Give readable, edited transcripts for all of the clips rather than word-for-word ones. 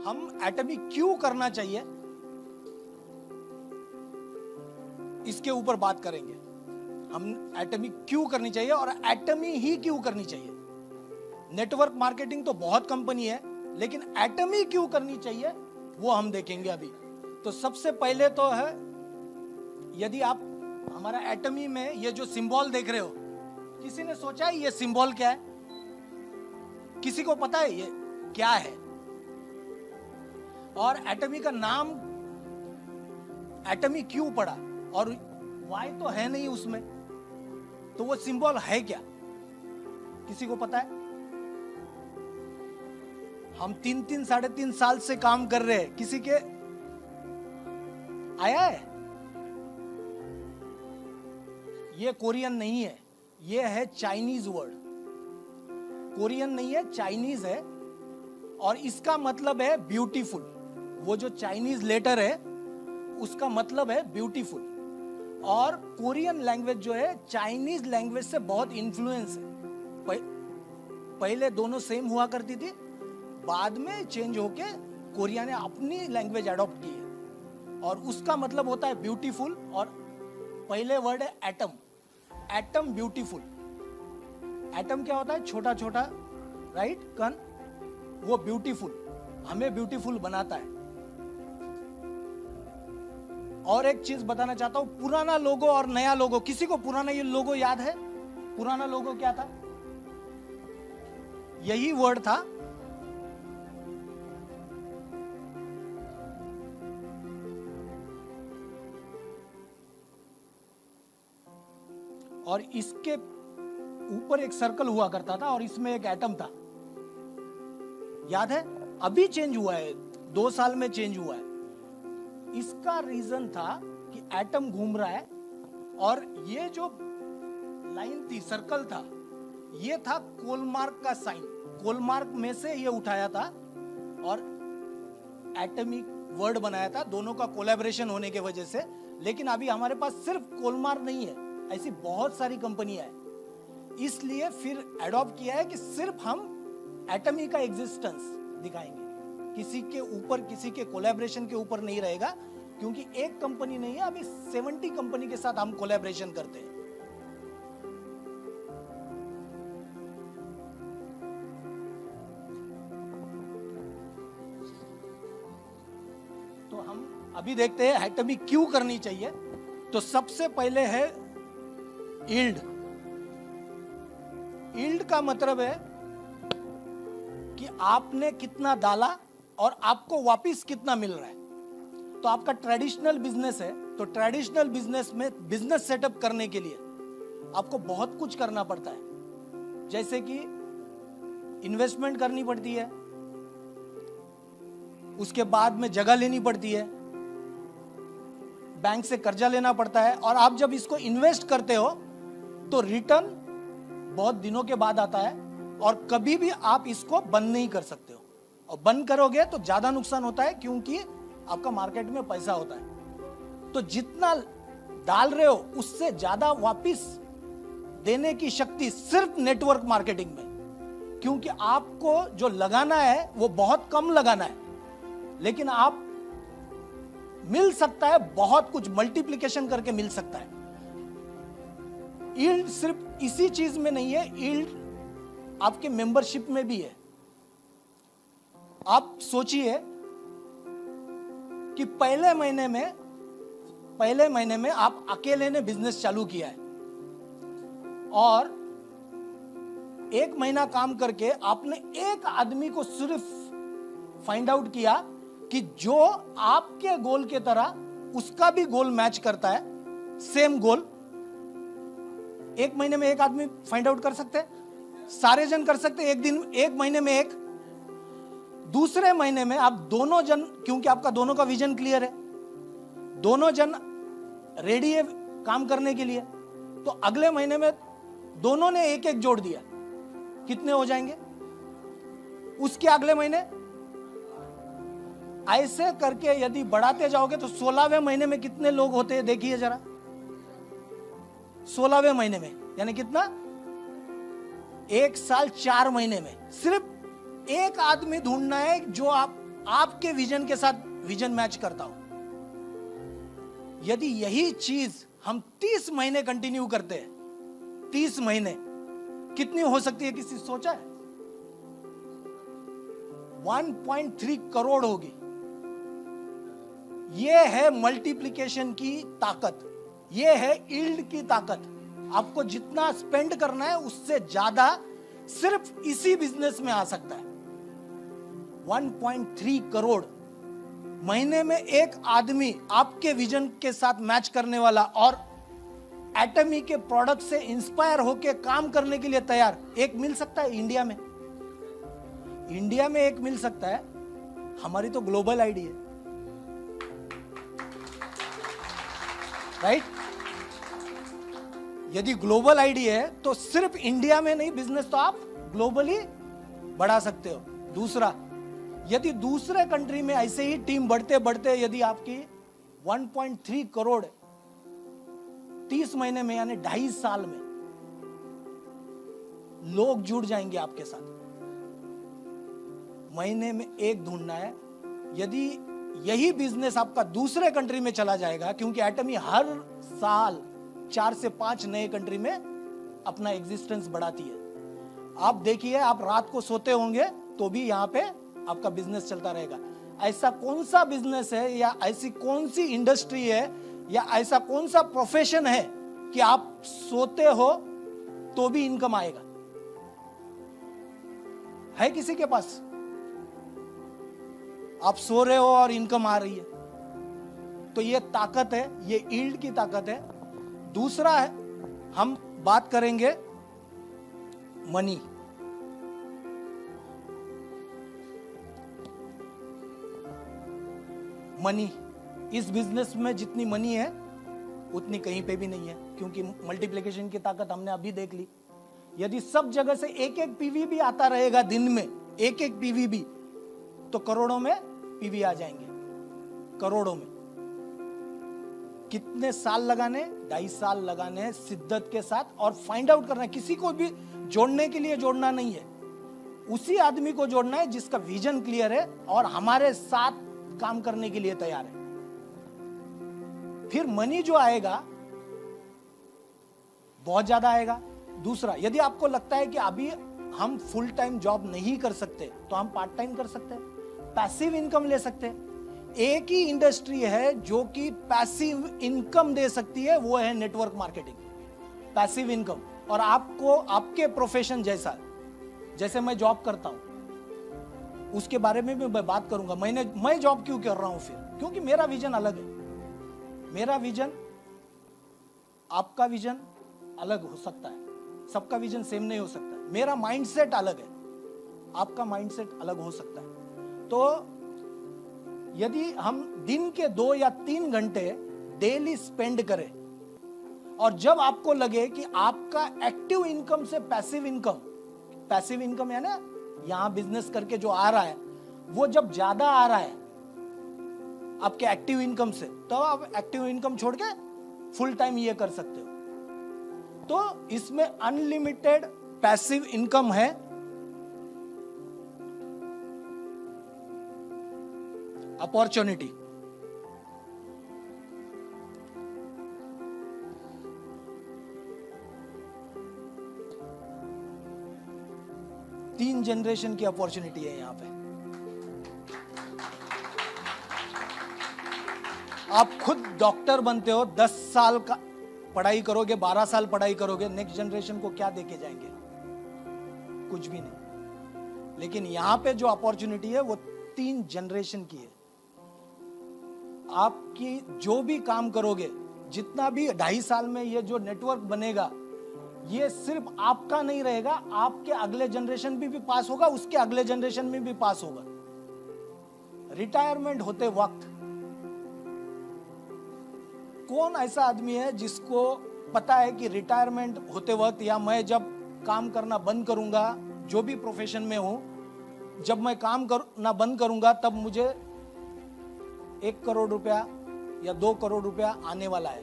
हम एटमी क्यों करना चाहिए इसके ऊपर बात करेंगे। हम एटमी क्यों करनी चाहिए और एटमी ही क्यों करनी चाहिए। नेटवर्क मार्केटिंग तो बहुत कंपनी है, लेकिन एटमी क्यों करनी चाहिए वो हम देखेंगे अभी। तो सबसे पहले तो है, यदि आप हमारा एटमी में ये जो सिंबल देख रहे हो, किसी ने सोचा है ये सिंबल क्या है? किसी को पता है ये क्या है? और एटमी का नाम एटमी क्यों पड़ा? और वाई तो है नहीं उसमें, तो वो सिंबल है क्या? किसी को पता है? हम 3-3 साढ़े 3 साल से काम कर रहे हैं, किसी के आया है? ये कोरियन नहीं है, ये है चाइनीज वर्ड। कोरियन नहीं है, चाइनीज है, और इसका मतलब है ब्यूटीफुल। वो जो चाइनीज लेटर है उसका मतलब है ब्यूटीफुल। और कोरियन लैंग्वेज जो है चाइनीज लैंग्वेज से बहुत इन्फ्लुएंस है। पहले दोनों सेम हुआ करती थी, बाद में चेंज होके कोरिया ने अपनी लैंग्वेज अडॉप्ट की है, और उसका मतलब होता है ब्यूटीफुल। और पहले वर्ड है एटम। Atom beautiful. एटम क्या होता है? छोटा छोटा, राइट, कण। वो ब्यूटीफुल, हमें ब्यूटीफुल बनाता है। और एक चीज बताना चाहता हूं, पुराना लोगो और नया लोगो, किसी को पुराना ये लोगो याद है? पुराना लोगो क्या था? यही वर्ड था। और इसके ऊपर एक सर्कल हुआ करता था और इसमें एक एटम था, याद है? अभी चेंज हुआ है, 2 साल में चेंज हुआ है। इसका रीजन था कि एटम घूम रहा है, और ये जो लाइन थी, सर्कल था, ये था कोलमार्क का साइन। कोलमार्क में से ये उठाया था और एटमिक वर्ड बनाया था, दोनों का कोलैबोरेशन होने के वजह से। लेकिन अभी हमारे पास सिर्फ कोलमार्क नहीं है, ऐसी बहुत सारी कंपनियां हैं, इसलिए फिर एडॉप्ट किया है कि सिर्फ हम एटमी का एग्जिस्टेंस दिखाएंगे, किसी के ऊपर, किसी के कोलैबोरेशन के ऊपर नहीं रहेगा, क्योंकि एक कंपनी नहीं है, अभी 70 कंपनी के साथ हम कोलैबोरेशन करते हैं। तो हम अभी देखते हैं एटमी क्यों करनी चाहिए। तो सबसे पहले है यील्ड। यील्ड का मतलब है कि आपने कितना डाला और आपको वापस कितना मिल रहा है। तो आपका ट्रेडिशनल बिजनेस है, तो ट्रेडिशनल बिजनेस में बिजनेस सेटअप करने के लिए आपको बहुत कुछ करना पड़ता है, जैसे कि इन्वेस्टमेंट करनी पड़ती है, उसके बाद में जगह लेनी पड़ती है, बैंक से कर्जा लेना पड़ता है, और आप जब इसको इन्वेस्ट करते हो तो रिटर्न बहुत दिनों के बाद आता है, और कभी भी आप इसको बंद नहीं कर सकते हो। और बंद करोगे तो ज्यादा नुकसान होता है, क्योंकि आपका मार्केट में पैसा होता है। तो जितना डाल रहे हो उससे ज्यादा वापस देने की शक्ति सिर्फ नेटवर्क मार्केटिंग में, क्योंकि आपको जो लगाना है वो बहुत कम लगाना है, लेकिन आप मिल सकता है बहुत कुछ, मल्टीप्लिकेशन करके मिल सकता है। यील्ड सिर्फ इसी चीज में नहीं है, यील्ड आपके मेंबरशिप में भी है। आप सोचिए कि पहले महीने में आप अकेले ने बिजनेस चालू किया है, और 1 महीना काम करके आपने एक आदमी को सिर्फ फाइंड आउट किया कि जो आपके गोल के तरह उसका भी गोल मैच करता है, सेम गोल। 1 महीने में एक आदमी फाइंड आउट कर सकते हैं? सारे जन कर सकते हैं एक दिन, 1 महीने में एक। दूसरे महीने में आप दोनों जन, क्योंकि आपका दोनों का विजन क्लियर है, दोनों जन रेडी है काम करने के लिए, तो अगले महीने में दोनों ने एक एक जोड़ दिया, कितने हो जाएंगे? उसके अगले महीने ऐसे करके यदि बढ़ाते जाओगे तो 16वें महीने में कितने लोग होते हैं देखिए जरा। 16वें महीने में यानी कितना? 1 साल 4 महीने में सिर्फ एक आदमी ढूंढना है जो आप आपके विजन के साथ विजन मैच करता हो। यदि यही चीज हम 30 महीने कंटिन्यू करते हैं, 30 महीने कितनी हो सकती है, किसी सोचा है? 1.3 करोड़ होगी। यह है मल्टीप्लिकेशन की ताकत, यह है यील्ड की ताकत। आपको जितना स्पेंड करना है उससे ज्यादा सिर्फ इसी बिजनेस में आ सकता है। 1.3 करोड़ महीने में एक आदमी आपके विजन के साथ मैच करने वाला और एटमी के प्रोडक्ट से इंस्पायर होकर काम करने के लिए तैयार एक मिल सकता है इंडिया में। इंडिया में एक मिल सकता है। हमारी तो ग्लोबल आईडी है, राइट? यदि ग्लोबल आईडी है तो सिर्फ इंडिया में नहीं, बिजनेस तो आप ग्लोबली बढ़ा सकते हो। दूसरा, यदि दूसरे कंट्री में ऐसे ही टीम बढ़ते बढ़ते यदि आपकी 1.3 करोड़ 30 महीने में यानी 2.5 साल में लोग जुड़ जाएंगे आपके साथ। महीने में एक ढूंढना है। यदि यही बिजनेस आपका दूसरे कंट्री में चला जाएगा, क्योंकि एटमी हर साल 4 से 5 नए कंट्री में अपना एग्जिस्टेंस बढ़ाती है। आप देखिए, आप रात को सोते होंगे तो भी यहां पे आपका बिजनेस चलता रहेगा। ऐसा कौन सा बिजनेस है या ऐसी कौन सी इंडस्ट्री है या ऐसा कौन सा प्रोफेशन है कि आप सोते हो तो भी इनकम आएगा? है किसी के पास? आप सो रहे हो और इनकम आ रही है, तो ये ताकत है, ये यील्ड की ताकत है। दूसरा है, हम बात करेंगे मनी। मनी, इस बिजनेस में जितनी मनी है उतनी कहीं पे भी नहीं है, क्योंकि मल्टीप्लिकेशन की ताकत हमने अभी देख ली। यदि सब जगह से एक एक पीवी भी आता रहेगा दिन में, एक एक पीवी भी, तो करोड़ों में पीवी आ जाएंगे, करोड़ों में। कितने साल लगाने? 2.5 साल लगाने शिद्दत के साथ, और फाइंड आउट करना है। किसी को भी जोड़ने के लिए जोड़ना नहीं है, उसी आदमी को जोड़ना है जिसका विजन क्लियर है और हमारे साथ काम करने के लिए तैयार है। फिर मनी जो आएगा बहुत ज्यादा आएगा। दूसरा, यदि आपको लगता है कि अभी हम फुल टाइम जॉब नहीं कर सकते तो हम पार्ट टाइम कर सकते हैं, पैसिव इनकम ले सकते हैं। एक ही इंडस्ट्री है जो कि पैसिव इनकम दे सकती है, वो है नेटवर्क मार्केटिंग, पैसिव इनकम। और आपको आपके प्रोफेशन जैसा, जैसे मैं जॉब करता हूं उसके बारे में भी मैं बात करूंगा। मैं जॉब क्यों कर रहा हूं फिर? क्योंकि मेरा विजन अलग है। मेरा विजन, आपका विजन अलग हो सकता है, सबका विजन सेम नहीं हो सकता। मेरा माइंडसेट अलग है, आपका माइंडसेट अलग हो सकता है। तो यदि हम दिन के 2 या 3 घंटे डेली स्पेंड करें, और जब आपको लगे कि आपका एक्टिव इनकम से पैसिव इनकम है ना, यहां बिजनेस करके जो आ रहा है, वो जब ज्यादा आ रहा है आपके एक्टिव इनकम से, तो आप एक्टिव इनकम छोड़ के फुल टाइम ये कर सकते हो। तो इसमें अनलिमिटेड पैसिव इनकम है। अपॉर्चुनिटी, तीन जनरेशन की अपॉर्चुनिटी है यहां पे। आप खुद डॉक्टर बनते हो, 10 साल का पढ़ाई करोगे, 12 साल पढ़ाई करोगे, नेक्स्ट जनरेशन को क्या देके जाएंगे? कुछ भी नहीं। लेकिन यहां पे जो अपॉर्चुनिटी है वो 3 जनरेशन की है। आपकी जो भी काम करोगे, जितना भी 2.5 साल में ये जो नेटवर्क बनेगा, ये सिर्फ आपका नहीं रहेगा, आपके अगले जनरेशन भी पास होगा, उसके अगले जनरेशन में भी पास होगा। रिटायरमेंट होते वक्त कौन ऐसा आदमी है जिसको पता है कि रिटायरमेंट होते वक्त, या मैं जब काम करना बंद करूंगा, जो भी प्रोफेशन में हूं, जब मैं काम करना बंद करूंगा तब मुझे 1 करोड़ रुपया या 2 करोड़ रुपया आने वाला है?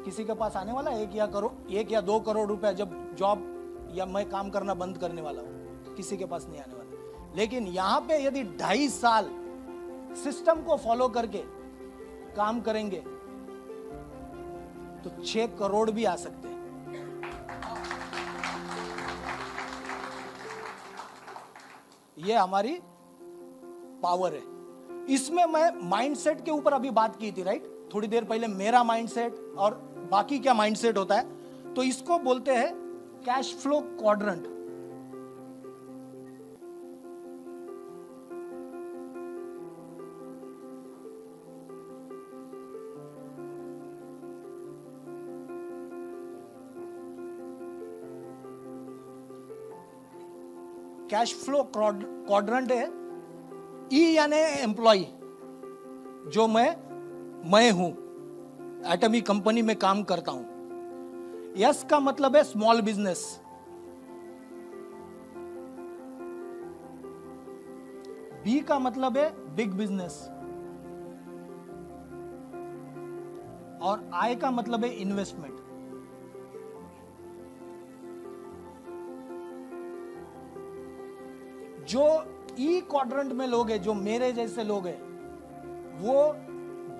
किसी के पास आने वाला है 1 या 2 करोड़ रुपया जब जॉब या मैं काम करना बंद करने वाला हूं? किसी के पास नहीं आने वाला। लेकिन यहां पे यदि 2.5 साल सिस्टम को फॉलो करके काम करेंगे तो 6 करोड़ भी आ सकते हैं। ये हमारी पावर है। इसमें मैं माइंडसेट के ऊपर अभी बात की थी, राइट? थोड़ी देर पहले मेरा माइंडसेट और बाकी क्या माइंडसेट होता है, तो इसको बोलते हैं cash flow quadrant. Cash flow quadrant है। ई यानी एम्प्लॉय, जो मैं हूं, एटमी कंपनी में काम करता हूं। यस का मतलब है स्मॉल बिजनेस। बी का मतलब है बिग बिजनेस। और आई का मतलब है इन्वेस्टमेंट। जो ई क्वाड्रेंट में लोग हैं, जो मेरे जैसे लोग हैं, वो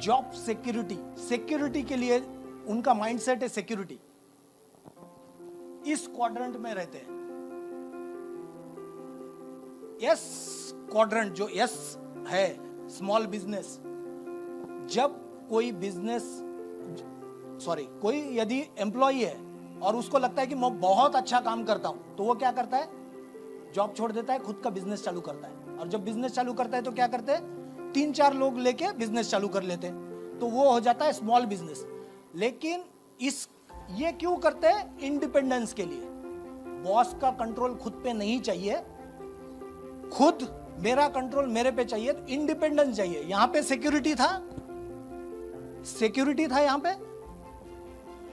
जॉब सिक्योरिटी के लिए उनका माइंडसेट है सिक्योरिटी। इस क्वाड्रेंट में रहते हैं। यस क्वाड्रेंट, जो यस है, स्मॉल बिजनेस। जब कोई कोई यदि एम्प्लॉय है और उसको लगता है कि मैं बहुत अच्छा काम करता हूं, तो वो क्या करता है? जॉब छोड़ देता है, खुद का बिजनेस चालू करता है। और जब बिजनेस चालू करता है तो क्या करते हैं? 3-4 लोग लेके बिजनेस चालू कर लेते हैं, तो वो हो जाता है स्मॉल बिजनेस। लेकिन ये क्यों करते हैं? इंडिपेंडेंस के लिए। बॉस का कंट्रोल खुद पे नहीं चाहिए, खुद मेरा कंट्रोल मेरे पे चाहिए, तो इंडिपेंडेंस चाहिए। यहां पे सिक्योरिटी था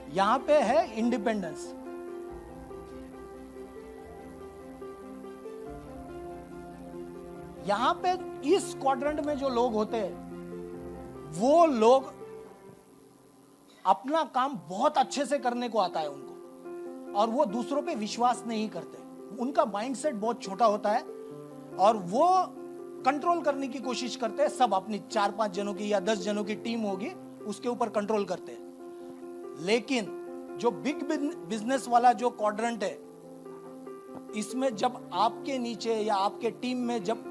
यहां पे है इंडिपेंडेंस। यहां पे इस क्वाड्रेंट में जो लोग होते हैं, वो लोग अपना काम बहुत अच्छे से करने को आता है उनको, और वो दूसरों पे विश्वास नहीं करते। उनका माइंडसेट बहुत छोटा होता है और वो कंट्रोल करने की कोशिश करते हैं। सब अपनी 4-5 जनों की या 10 जनों की टीम होगी, उसके ऊपर कंट्रोल करते हैं। लेकिन जो बिग बिजनेस वाला जो क्वाड्रेंट है, इसमें जब आपके नीचे या आपके टीम में, जब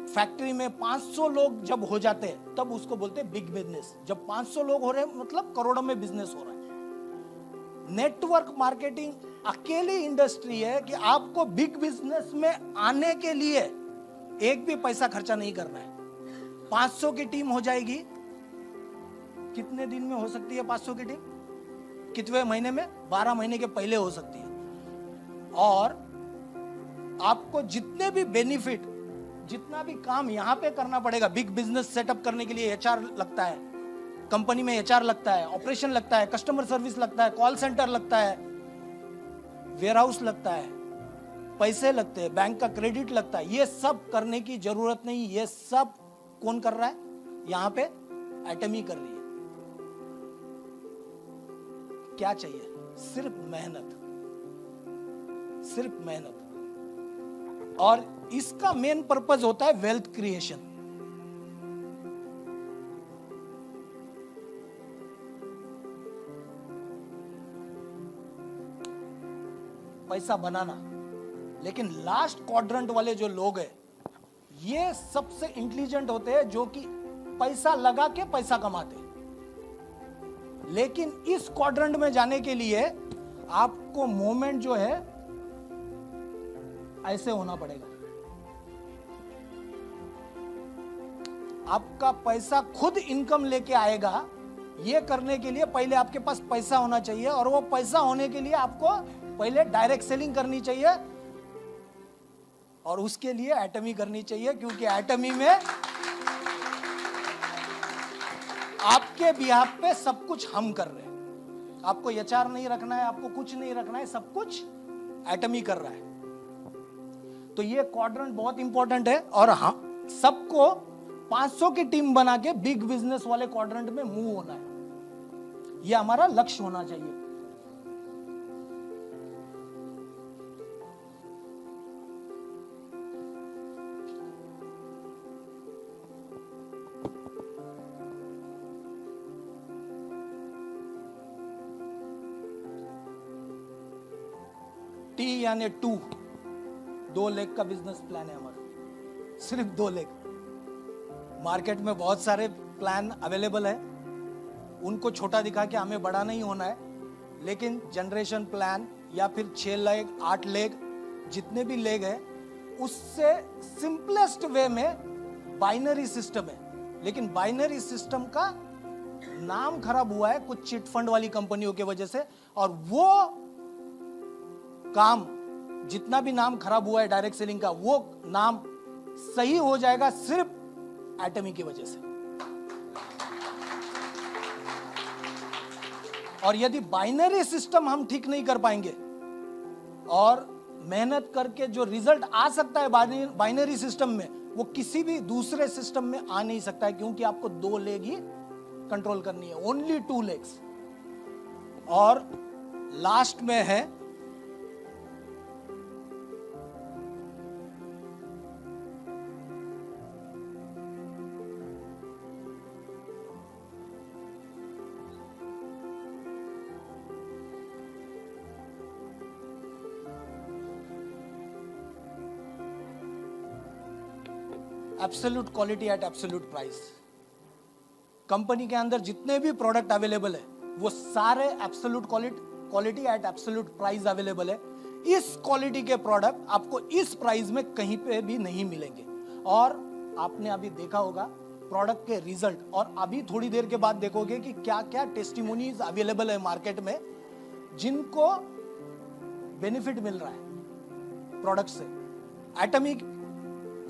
फैक्ट्री में 500 लोग जब हो जाते हैं, तब उसको बोलते हैं बिग बिजनेस। जब 500 लोग हो रहे हैं, मतलब करोड़ों में बिजनेस हो रहा है। नेटवर्क मार्केटिंग अकेली इंडस्ट्री है कि आपको बिग बिजनेस में आने के लिए एक भी पैसा खर्चा नहीं करना है। 500 की टीम हो जाएगी। कितने दिन में हो सकती है 500 की टीम? कितने महीने में? 12 महीने के पहले हो सकती है। और आपको जितने भी बेनिफिट, जितना भी काम यहां पे करना पड़ेगा, बिग बिजनेस सेटअप करने के लिए एचआर लगता है, कंपनी में एचआर लगता है, ऑपरेशन लगता है, कस्टमर सर्विस लगता है, कॉल सेंटर लगता है, वेयरहाउस लगता है, पैसे लगते हैं, बैंक का क्रेडिट लगता है। ये सब करने की जरूरत नहीं। ये सब कौन कर रहा है? यहां पे एटमी कर रही है। क्या चाहिए? सिर्फ मेहनत, सिर्फ मेहनत। और इसका मेन पर्पस होता है वेल्थ क्रिएशन। पैसा बनाना। लेकिन लास्ट क्वाड्रेंट वाले जो लोग हैं, ये सबसे इंटेलिजेंट होते हैं, जो कि पैसा लगा के पैसा कमाते हैं। लेकिन इस क्वाड्रेंट में जाने के लिए आपको मूवमेंट जो है ऐसे होना पड़ेगा। आपका पैसा खुद इनकम लेके आएगा। ये करने के लिए पहले आपके पास पैसा होना चाहिए, और वो पैसा होने के लिए आपको पहले डायरेक्ट सेलिंग करनी चाहिए, और उसके लिए एटमी करनी चाहिए। क्योंकि एटमी में आपके बिहाफ पे सब कुछ हम कर रहे हैं। आपको एचआर नहीं रखना है, आपको कुछ नहीं रखना है, सब कुछ एटमी कर रहा है। तो ये क्वाड्रेंट बहुत इंपॉर्टेंट है, और हाँ, सबको 500 की टीम बना के बिग बिजनेस वाले क्वाड्रेंट में मूव होना है। ये हमारा लक्ष्य होना चाहिए। टी यानी 2 लेग का बिजनेस प्लान है हमारा, सिर्फ 2 लेग। मार्केट में बहुत सारे प्लान अवेलेबल है, उनको छोटा दिखा के हमें बड़ा नहीं होना है, लेकिन जनरेशन प्लान या फिर 6 लेग 8 लेग जितने भी लेग है, उससे सिंपलेस्ट वे में बाइनरी सिस्टम है। लेकिन बाइनरी सिस्टम का नाम खराब हुआ है कुछ चिट फंड वाली कंपनियों की वजह से, और वो काम जितना भी नाम खराब हुआ है डायरेक्ट सेलिंग का, वो नाम सही हो जाएगा सिर्फ एटमी की वजह से। और यदि बाइनरी सिस्टम हम ठीक नहीं कर पाएंगे, और मेहनत करके जो रिजल्ट आ सकता है बाइनरी सिस्टम में, वो किसी भी दूसरे सिस्टम में आ नहीं सकता है, क्योंकि आपको 2 लेग ही कंट्रोल करनी है, ओनली 2 लेग्स। और लास्ट में है absolute quality eight absolute price. Company के अंदर जितने भी प्रोडक्ट अवेलेबल है, वो सारे absolute quality eight absolute price available है। इस क्वालिटी के प्रोडक्ट आपको इस प्राइस में कहीं पे भी नहीं मिलेंगे। और आपने अभी देखा होगा प्रोडक्ट के रिजल्ट, और अभी थोड़ी देर के बाद देखोगे कि क्या क्या टेस्टिमोनीज अवेलेबल है मार्केट में, जिनको बेनिफिट मिल रहा है प्रोडक्ट से। एटमी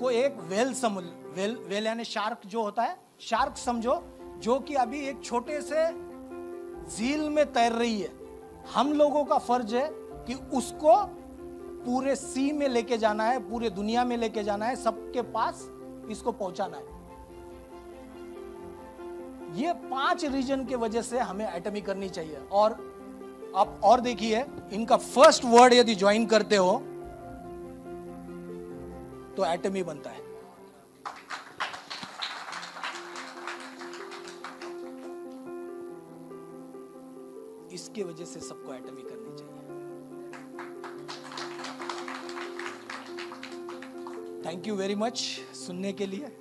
को एक वेल यानी शार्क जो होता है, शार्क समझो, जो कि अभी एक छोटे से झील में तैर रही है। हम लोगों का फर्ज है कि उसको पूरे सी में लेके जाना है, पूरे दुनिया में लेके जाना है, सबके पास इसको पहुंचाना है। ये 5 रीजन के वजह से हमें एटमी करनी चाहिए। और आप और देखिए, इनका फर्स्ट वर्ड यदि ज्वाइन करते हो तो एटमी बनता है। इसके वजह से सबको एटमी करनी चाहिए। थैंक यू वेरी मच सुनने के लिए।